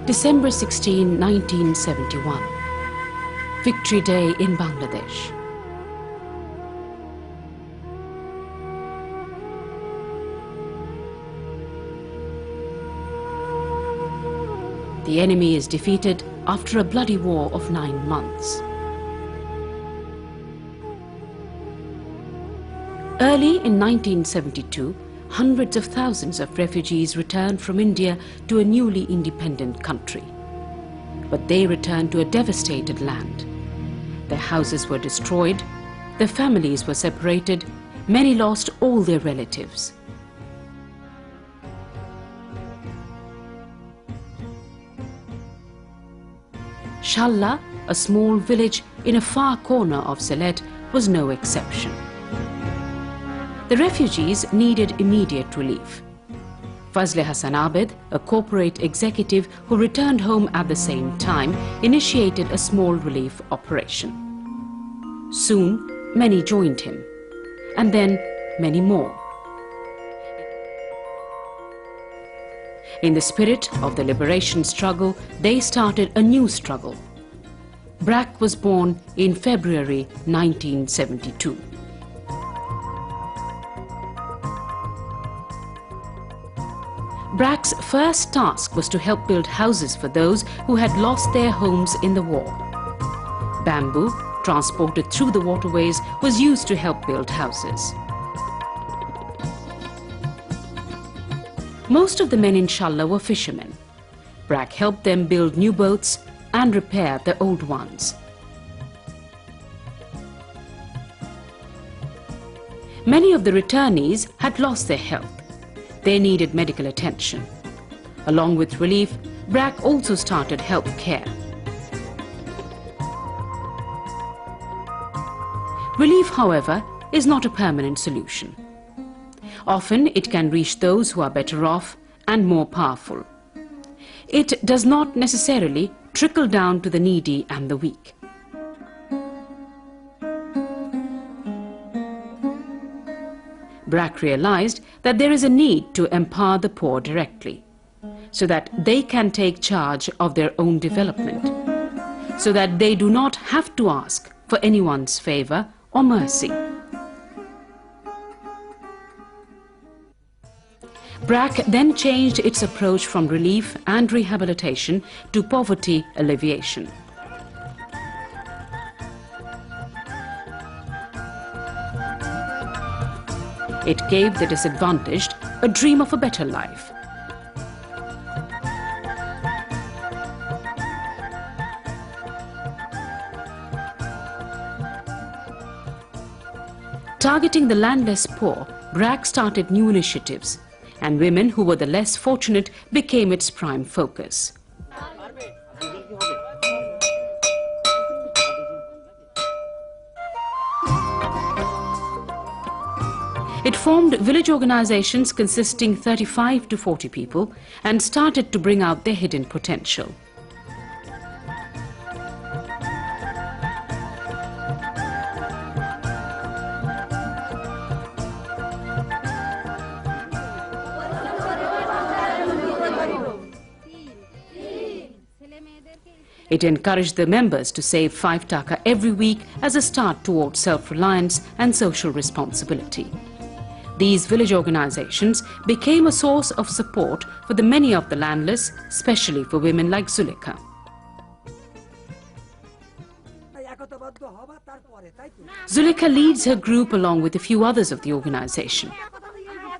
December 16, 1971. Victory Day in Bangladesh. The enemy is defeated after a bloody war of 9 months. Early in 1972, hundreds of thousands of refugees returned from India to a newly independent country. But they returned to a devastated land. Their houses were destroyed, their families were separated, many lost all their relatives. Shalla, a small village in a far corner of Sylhet, was no exception. The refugees needed immediate relief. Fazle Hassan Abed, a corporate executive who returned home at the same time, initiated a small relief operation. Soon, many joined him, and then many more. In the spirit of the liberation struggle, they started a new struggle. BRAC was born in February 1972. BRAC's first task was to help build houses for those who had lost their homes in the war. Bamboo, transported through the waterways, was used to help build houses. Most of the men in Shalla were fishermen. BRAC helped them build new boats and repair the old ones. Many of the returnees had lost their health. They needed medical attention. Along with relief, BRAC also started health care. Relief, however, is not a permanent solution. Often it can reach those who are better off and more powerful. It does not necessarily trickle down to the needy and the weak. BRAC realized that there is a need to empower the poor directly, so that they can take charge of their own development, so that they do not have to ask for anyone's favor or mercy. BRAC then changed its approach from relief and rehabilitation to poverty alleviation. It gave the disadvantaged a dream of a better life. Targeting the landless poor, BRAC started new initiatives, and women who were the less fortunate became its prime focus. It formed village organizations consisting 35 to 40 people and started to bring out their hidden potential. It encouraged the members to save 5 taka every week as a start towards self-reliance and social responsibility. These village organizations became a source of support for the many of the landless, especially for women like Zulekha. Zulekha leads her group along with a few others of the organization.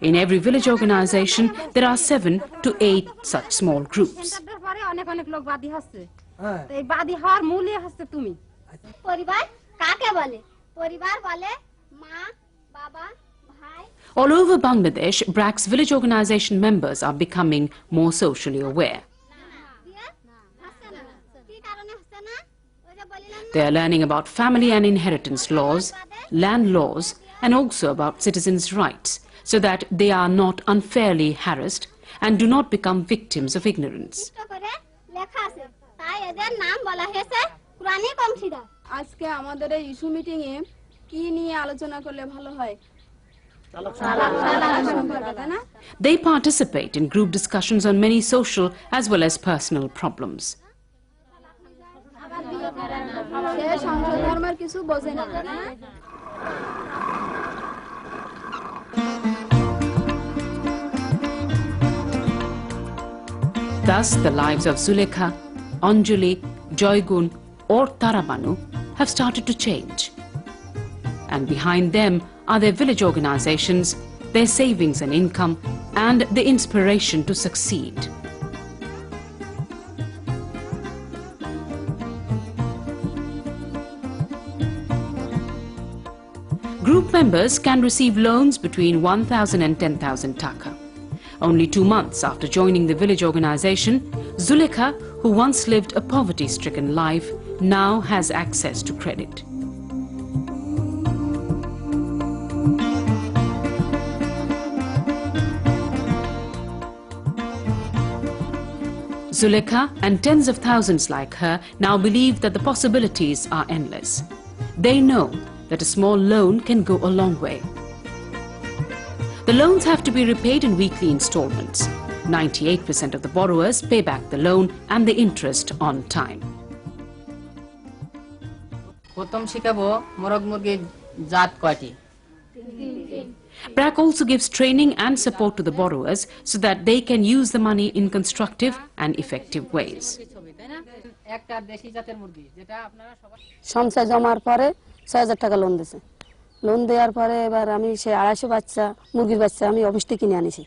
In every village organization, there are 7 to 8 such small groups. All over Bangladesh, BRAC's village organization members are becoming more socially aware. They are learning about family and inheritance laws, land laws, and also about citizens' rights, so that they are not unfairly harassed and do not become victims of ignorance. They participate in group discussions on many social as well as personal problems. Thus, the lives of Zulekha, Anjali, Joygun or Tarabanu have started to change. And behind them are their village organizations, their savings and income, and the inspiration to succeed. Group members can receive loans between 1,000 and 10,000 taka. Only 2 months after joining the village organization, Zulekha, who once lived a poverty-stricken life, now has access to credit. Zulekha and tens of thousands like her now believe that the possibilities are endless. They know that a small loan can go a long way. The loans have to be repaid in weekly installments. 98% of the borrowers pay back the loan and the interest on time. BRAC also gives training and support to the borrowers so that they can use the money in constructive and effective ways. সংসার জমার পরে ৬০০০ টাকা loan দিয়েছে। Loan দেওয়ার পরে এবার আমি সে ২৫০ বাচ্চা মুরগির বাচ্চা আমি অফিস থেকে কিনে আনিছি।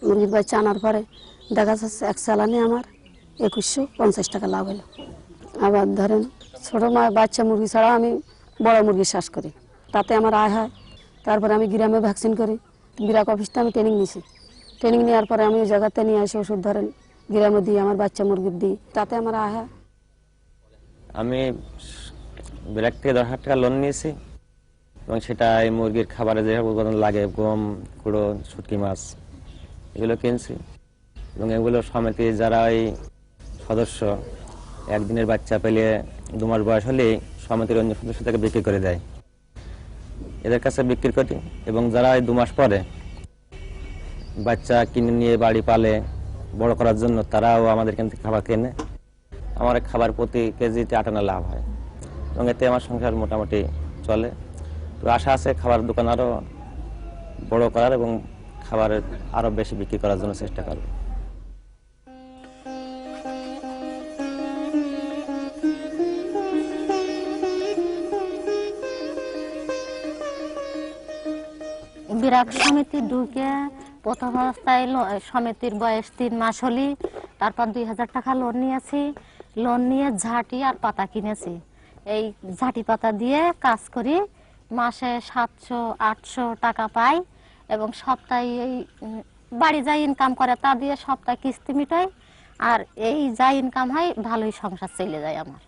মুরগির বাচ্চা আনার পরে দেখা যাচ্ছে এক চালানে আমার ২১৫০ টাকা লাভ হলো। আবার ধরেন ছোট বাচ্চা মুরগি ছাড়া আমি বড় মুরগি চাষ করি, তাতে আমার আয় হয়। তারপরে আমি গ্রামে ভ্যাকসিন করি। BRAC অফিসটা আমি ট্রেনিং নিছি। ট্রেনিং নেওয়ার পরে আমি ওই জায়গাতে নিয়ে এসে ওষুধ ধরেন গ্রামে দিই, আমার বাচ্চা মুরগির দিই, তাতে আমার আয় হয়। আমি BRAC থেকে ১০,০০০ টাকা লোন নিয়েছি এবং সেটা এই মুরগির খাবারে যে উপাদান লাগে গম, কুড়ো, শুটকি মাছ এগুলো কিনছি এবং এগুলো সমিতি যারা এই সদস্য একদিনের বাচ্চা পেলে ২ মাস বয়স হলেই সমিতির অন্য সদস্য তাকে বিক্রি করে দেয়, এদের কাছে বিক্রি করি এবং যারা এই ২ মাস পরে বাচ্চা কিনে নিয়ে বাড়ি পালে বড় করার জন্য তারাও আমাদের এখান থেকে খাবার কেনে। আমার খাবার প্রতি কেজিতে ৮ আনা লাভ হয় এবং এতে আমার সংসার মোটামুটি চলে। তো আশা আছে খাবার দোকান আরো বড় করার এবং খাবার আরো বেশি বিক্রি করার জন্য চেষ্টা করব। BRAC সমিতি ঢুকে প্রথম অবস্থায় সমিতির বয়স ৩ মাস হলি, তারপর ২০০০ টাকা লোন নিয়েছি। লোন নিয়ে ঝাঁটি আর পাতা কিনেছি। এই ঝাঁটি পাতা দিয়ে কাজ করি, মাসে ৭০০-৮০০ টাকা পাই এবং সপ্তাহে এই বাড়ি যা ইনকাম করে তা দিয়ে সপ্তাহে কিস্তি মিটাই। আর এই যা ইনকাম হয় ভালোই সংসার চলে যায় আমার।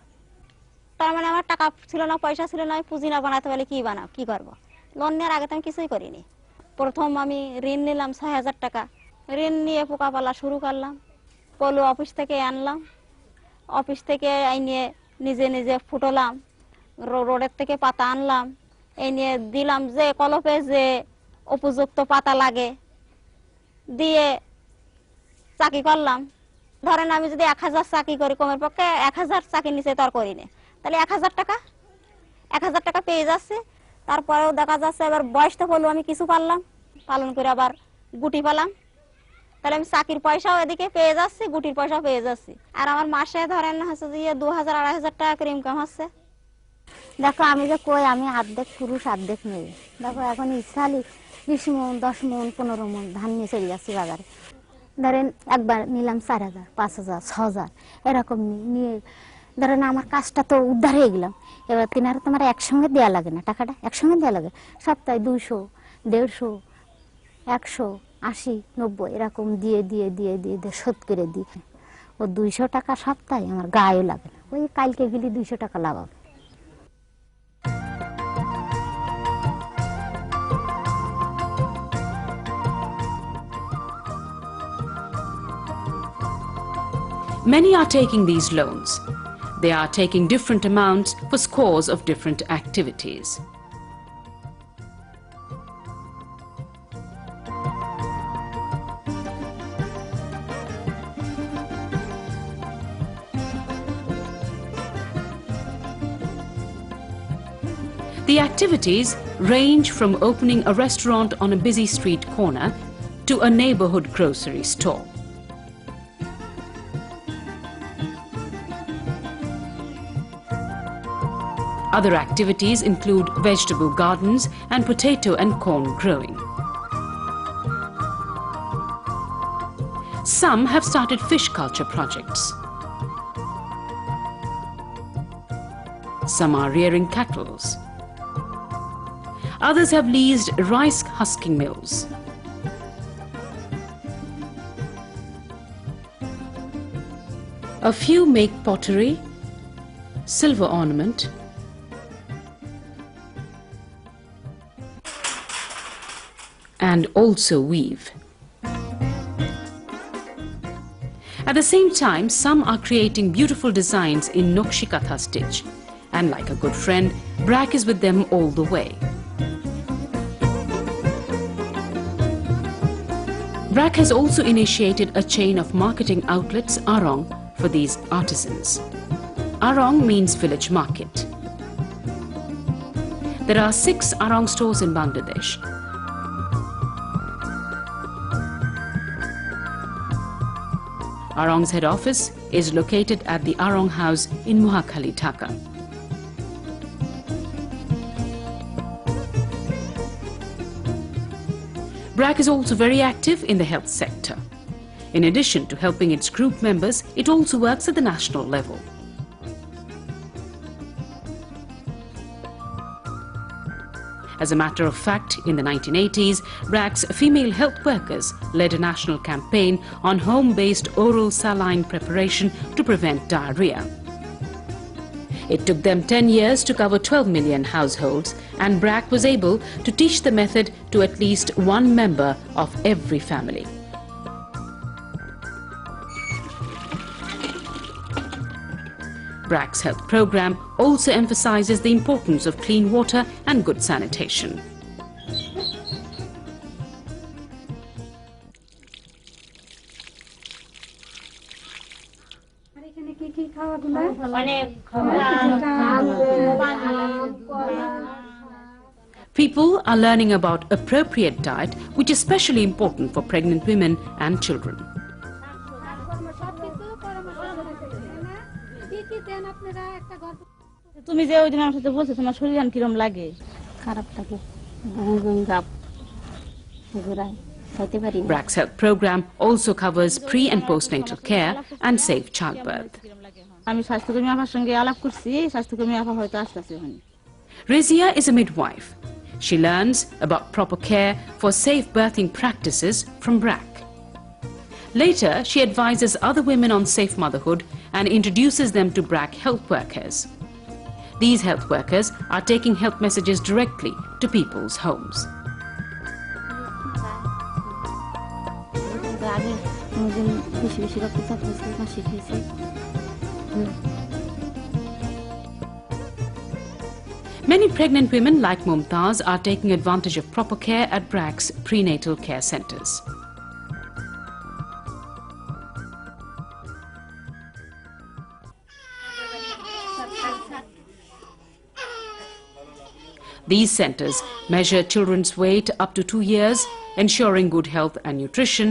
তার মানে আমার টাকা ছিল না, পয়সা ছিল না, পুঁজি না বানাতে পারলে কি করবো? লোন নেওয়ার আগে তো আমি কিছুই করিনি। প্রথম আমি ঋণ নিলাম ৬০০০ টাকা। ঋণ নিয়ে পোকা পালা শুরু করলাম। পলু অফিস থেকে আনলাম, অফিস থেকে নিয়ে নিজে নিজে ফুটলাম, রোডের থেকে পাতা আনলাম, এই নিয়ে দিলাম যে কলপে যে উপযুক্ত পাতা লাগে দিয়ে চাকি করলাম। ধরেন আমি যদি ১০০০ চাকি করি, কমের পক্ষে ১০০০ চাকির নিচে তো আর করি না, তাহলে ১০০০ টাকা পেয়ে যাচ্ছে। তারপরেও দেখা যাচ্ছে এবার বয়স তো হলো, আমি কিছু পারলাম, পালন করে আবার গুটি পেলাম, তাহলে আমি চাকির পয়সাও এদিকে পেয়ে যাচ্ছি, গুটির পয়সাও পেয়ে যাচ্ছি। আর আমার মাসে ধরেন হচ্ছে যে ২০০০-২৫০০ টাকা করে ইনকাম হচ্ছে। দেখো আমি যে কই আমি অর্ধেক পুরুষ অর্ধেক মেয়ে। দেখো এখন ইচ্ছালি ২০ মন ১০ মন ১৫ মন ধান নিয়ে চলে যাচ্ছি বাজারে। ধরেন একবার নিলাম ৪০০০, ৫০০০, ৬০০০ এরকম নিয়ে ধরেন আমার কাজটা তো উদ্ধার হয়ে গেলাম। এবার তিনারা তোমার একসঙ্গে দেওয়া লাগে না, টাকাটা একসঙ্গে দেওয়া লাগে। সপ্তাহে ২০০, ১৫০, ১০০, ৮০, ৯০ এরকম দিয়ে দিয়ে দিয়ে দিয়ে দিয়ে শোধ করে দিই। ও ২০০ টাকা সপ্তাহে আমার গায়েও লাগে না। ওই কালকে গেলে ২০০ টাকা লাভ হবে। Many are taking these loans. They are taking different amounts for scores of different activities. The activities range from opening a restaurant on a busy street corner to a neighborhood grocery store. Other activities include vegetable gardens and potato and corn growing. Some have started fish culture projects. Some are rearing cattle. Others have leased rice husking mills. A few make pottery, silver ornament, and also weave. At the same time, some are creating beautiful designs in Nokshikatha stitch, and like a good friend, BRAC is with them all the way. BRAC has also initiated a chain of marketing outlets, Arong, for these artisans. Arong means village market. There are 6 Arong stores in Bangladesh. Arong's head office is located at the Arong House in Mohakhali, Dhaka. BRAC is also very active in the health sector. In addition to helping its group members, it also works at the national level. As a matter of fact, in the 1980s, BRAC's female health workers led a national campaign on home-based oral saline preparation to prevent diarrhea. It took them 10 years to cover 12 million households, and BRAC was able to teach the method to at least one member of every family. BRAC's health program also emphasizes the importance of clean water and good sanitation. People are learning about appropriate diet, which is especially important for pregnant women and children. তুমি যে ওইদিন আমার সাথে বলছো তোমার শরীর কিরকম লাগে? খারাপ লাগে, গাপ ঘুরায়, খাইতে পারি না। BRAC's health program also covers pre- and postnatal care and safe childbirth. আমি স্বাস্থ্যকর্মী আপার সঙ্গে আলাপ করছি, স্বাস্থ্যকর্মী আপা হয়তো আসতেছে এখন। Razia is a midwife. She learns about proper care for safe birthing practices from BRAC. Later, she advises other women on safe motherhood and introduces them to BRAC health workers. These health workers are taking health messages directly to people's homes. Many pregnant women like Mumtaz are taking advantage of proper care at BRAC's prenatal care centres. These centres measure children's weight up to 2 years, ensuring good health and nutrition,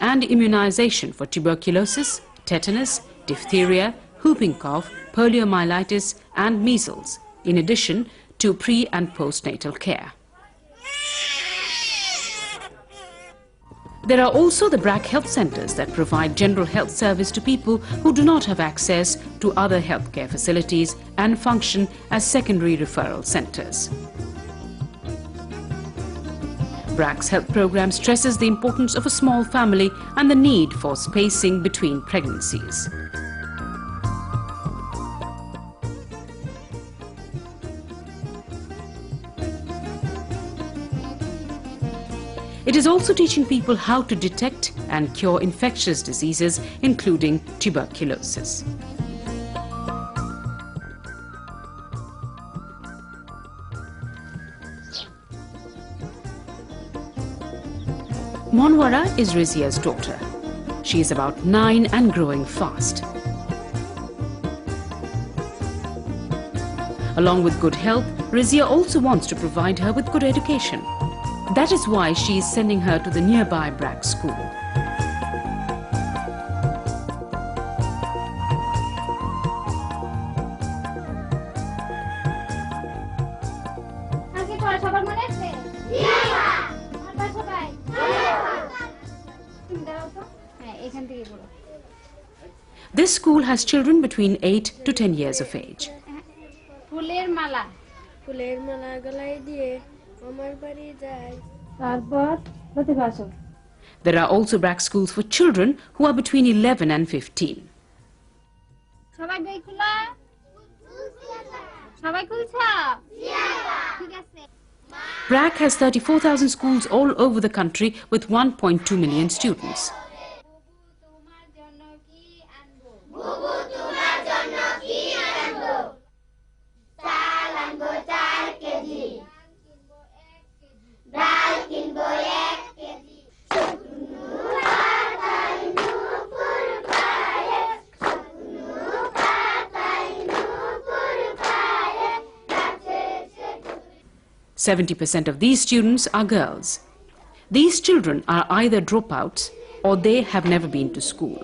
and immunization for tuberculosis, tetanus, diphtheria, whooping cough, poliomyelitis and measles, in addition to pre- and postnatal care. There are also the BRAC health centres that provide general health service to people who do not have access to other healthcare facilities and function as secondary referral centres. BRAC's health program stresses the importance of a small family and the need for spacing between pregnancies. It is also teaching people how to detect and cure infectious diseases, including tuberculosis. Monwara is Rizia's daughter. She is about 9 and growing fast. Along with good health, Rizia also wants to provide her with good education. That is why she is sending her to the nearby BRAC school. This school has children between 8 to 10 years of age. There are also BRAC schools for children who are between 11 and 15. BRAC has 34,000 schools all over the country with 1.2 million students. %70 of these students are girls. These children are either dropouts or they have never been to school.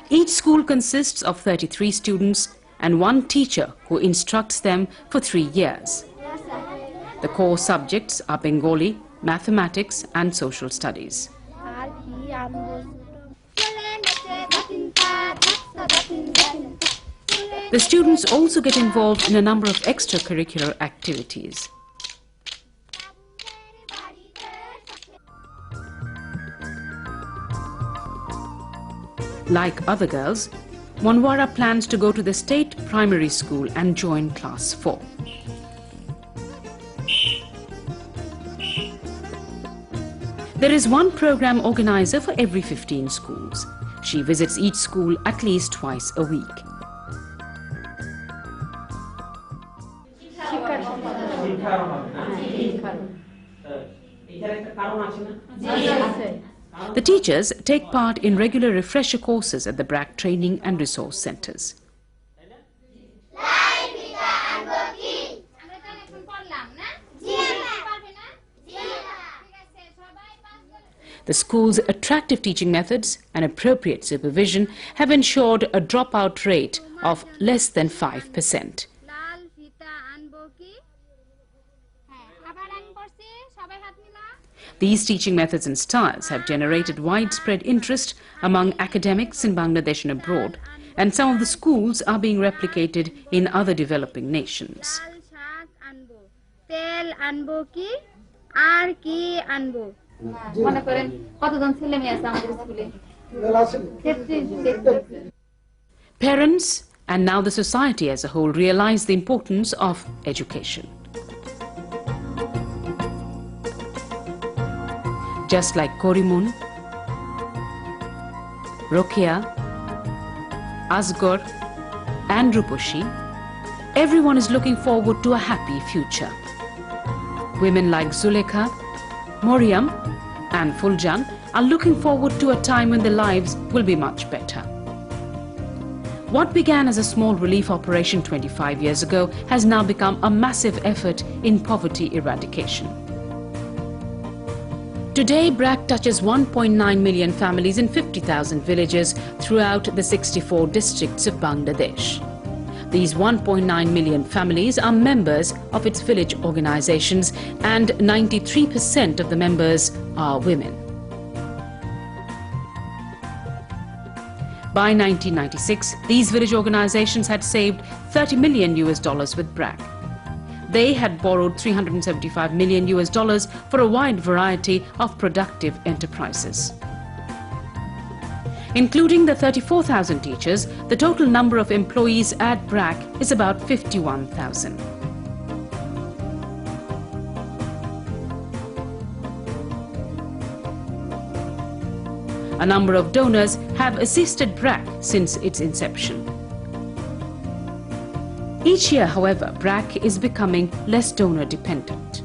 Each school consists of 33 students and one teacher who instructs them for 3 years. The core subjects are Bengali, mathematics and social studies. The students also get involved in a number of extracurricular activities. Like other girls, Monwara plans to go to the state primary school and join class 4. There is one program organizer for every 15 schools. She visits each school at least twice a week. The teachers take part in regular refresher courses at the BRAC training and resource centers. The school's attractive teaching methods and appropriate supervision have ensured a dropout rate of less than 5%. These teaching methods and styles have generated widespread interest among academics in Bangladesh and abroad, and some of the schools are being replicated in other developing nations. Parents and now the society as a whole realize the importance of education. Just like Korimun, Rokia, Asghar and Ruposhi, everyone is looking forward to a happy future. Women like Zulekha, Moriam and Fuljan are looking forward to a time when their lives will be much better. What began as a small relief operation 25 years ago has now become a massive effort in poverty eradication. Today, BRAC touches 1.9 million families in 50,000 villages throughout the 64 districts of Bangladesh. These 1.9 million families are members of its village organizations, and 93% of the members are women. By 1996, these village organizations had saved $30 million with BRAC. They had borrowed $375 million for a wide variety of productive enterprises. Including the 34,000 teachers, the total number of employees at BRAC is about 51,000. A number of donors have assisted BRAC since its inception. Each year, however, BRAC is becoming less donor dependent.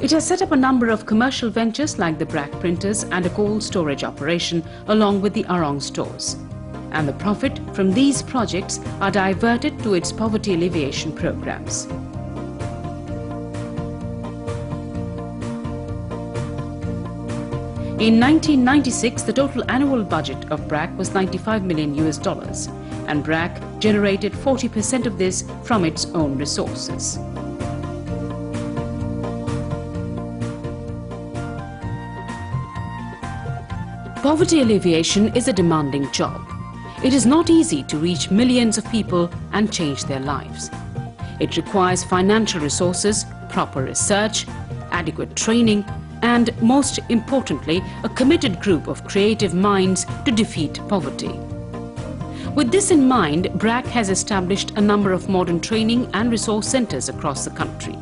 It has set up a number of commercial ventures like the BRAC printers and a cold storage operation along with the Arong stores. and the profit from these projects are diverted to its poverty alleviation programs. In 1996, the total annual budget of BRAC was $95 million, and BRAC generated 40% of this from its own resources. Poverty alleviation is a demanding job. It is not easy to reach millions of people and change their lives. It requires financial resources, proper research, adequate training, and most importantly, a committed group of creative minds to defeat poverty. With this in mind, BRAC has established a number of modern training and resource centers across the country.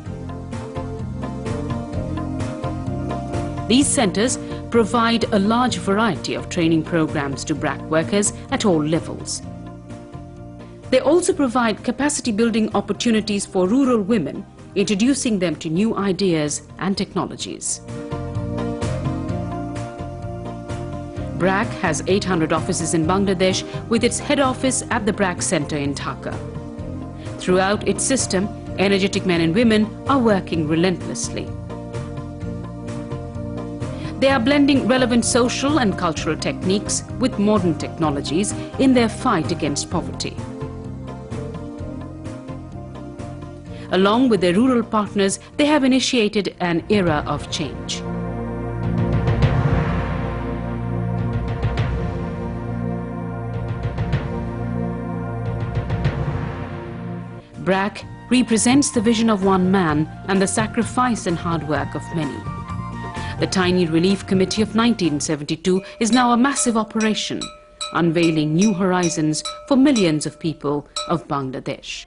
These centers provide a large variety of training programs to BRAC workers at all levels. They also provide capacity building opportunities for rural women, introducing them to new ideas and technologies. BRAC has 800 offices in Bangladesh, with its head office at the BRAC Center in Dhaka. Throughout its system, energetic men and women are working relentlessly. They are blending relevant social and cultural techniques with modern technologies in their fight against poverty. Along with their rural partners, they have initiated an era of change. BRAC represents the vision of one man and the sacrifice and hard work of many. The Tiny Relief Committee of 1972 is now a massive operation, unveiling new horizons for millions of people of Bangladesh.